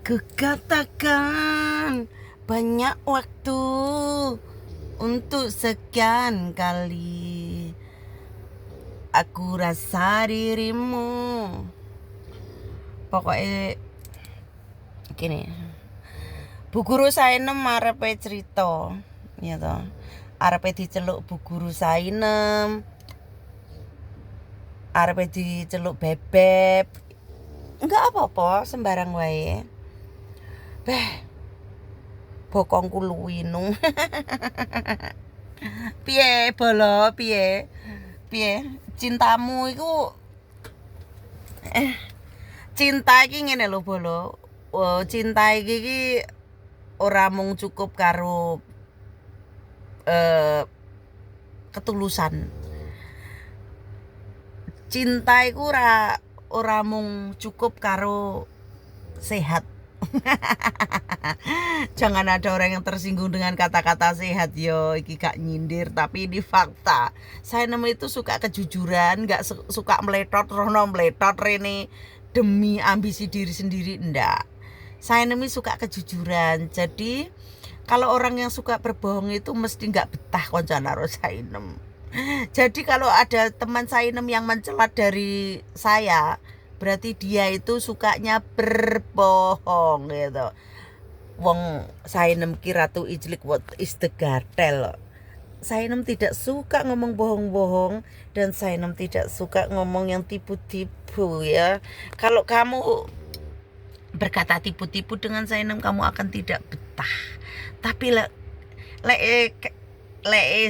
Kukatakan banyak waktu untuk sekian kali aku rasa dirimu. Pokoknya gini, Bu Guru Sainem arepe cerita, ya toh. Arepe diceluk Bu Guru Sainem, arepe diceluk Bebek. Enggak apa-apa, sembarang wae. Bokongku luwinung. Piye bolo, piye? Cintamu iku cinta iki ngene lho bolo. Cinta iki ora mung cukup karo ketulusan. Cinta iku ora mung cukup karo sehat. Jangan ada orang yang tersinggung dengan kata-kata sehat yo, iki gak nyindir tapi ini fakta. Saya itu suka kejujuran, gak suka meletot rono meletot rene demi ambisi diri sendiri, ndak. Saya suka kejujuran. Jadi kalau orang yang suka berbohong itu mesti gak betah koncoan karo Sainem. Jadi kalau ada teman Sainem yang mencela dari saya, berarti dia itu sukanya berbohong gitu. Wong Sainem ki Ratu Ijlik, what is the gatel. Sainem tidak suka ngomong bohong-bohong dan Sainem tidak suka ngomong yang tipu-tipu ya. Kalau kamu berkata tipu-tipu dengan Sainem, kamu akan tidak betah. Tapi lek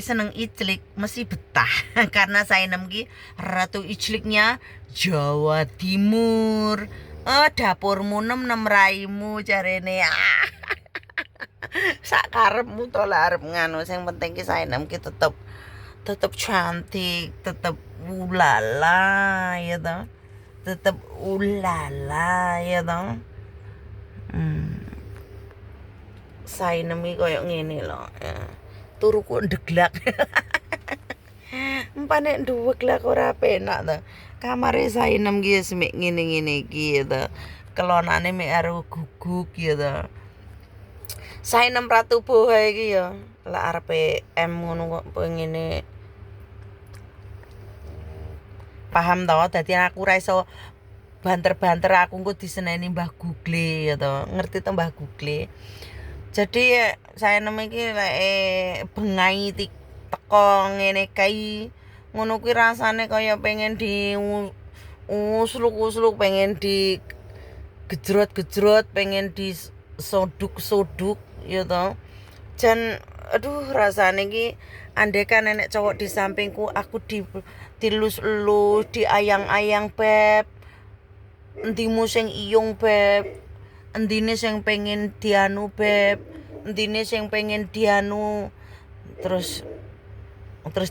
seneng Ijlik mesti betah karena Sainem ki Ratu Ijliknya Jawa Timur. Dapurmu nem raimu jarene. Sak karepmu to lah arep nganu, sing penting ki Sainem ki tetep cantik, tetep ulala ya toh. Tetep ulala ya toh. Sainem iki koyo ngene lho. Turuku ndeglak. Empane nduwek lak ora penak to. Kamare Sainem ki wis mek ngene-ngene iki ya to. Kelonane mek karo guguk ya to. Sainem Ratu Boha iki ya lek arepe M ngono kok pengene. Paham to, dadi aku ora iso banter-banter, aku engko diseneni Mbah Google ya to. Ngerti to Mbah Google. Jadi Sainem iki lek bengai teko ngene kae ngono kuwi rasane kaya pengen di usluk-usluk, pengen di gejrot-gejrot, pengen di soduk-soduk ya toh. Jan aduh rasane iki andekan nenek cowok di sampingku, aku dilus-elus, diayang-ayang beb. Endimu sing iyung beb. Endine sing pengen dianu beb. Endine sing pengen dianu terus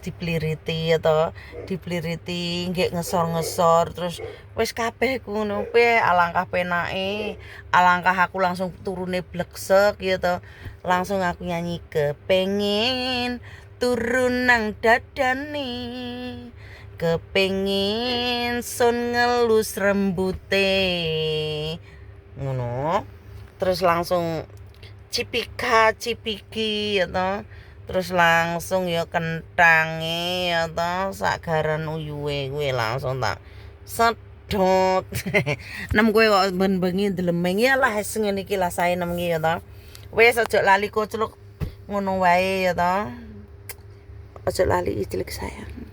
dipeliriti atau dipeliriti nggih ngesor-ngesor terus wis kabeh ngono kuwi. Alangkah penake, alangkah aku langsung turune bleksek ya to. Langsung aku nyanyi kepengin turun nang dadane, kepengin sun ngelus rembute ngono. Terus langsung cipiki ya to. Terus langsung ya kentange ya to, sagaran uyuwe kuwi langsung tak sedot. Nem kowe kok ben bengi delemeng ya lah sing ngene iki lah Sainem iki ya to. Wis aja lali kocluk ngono wae ya to. Aja lali Ijlik sayang.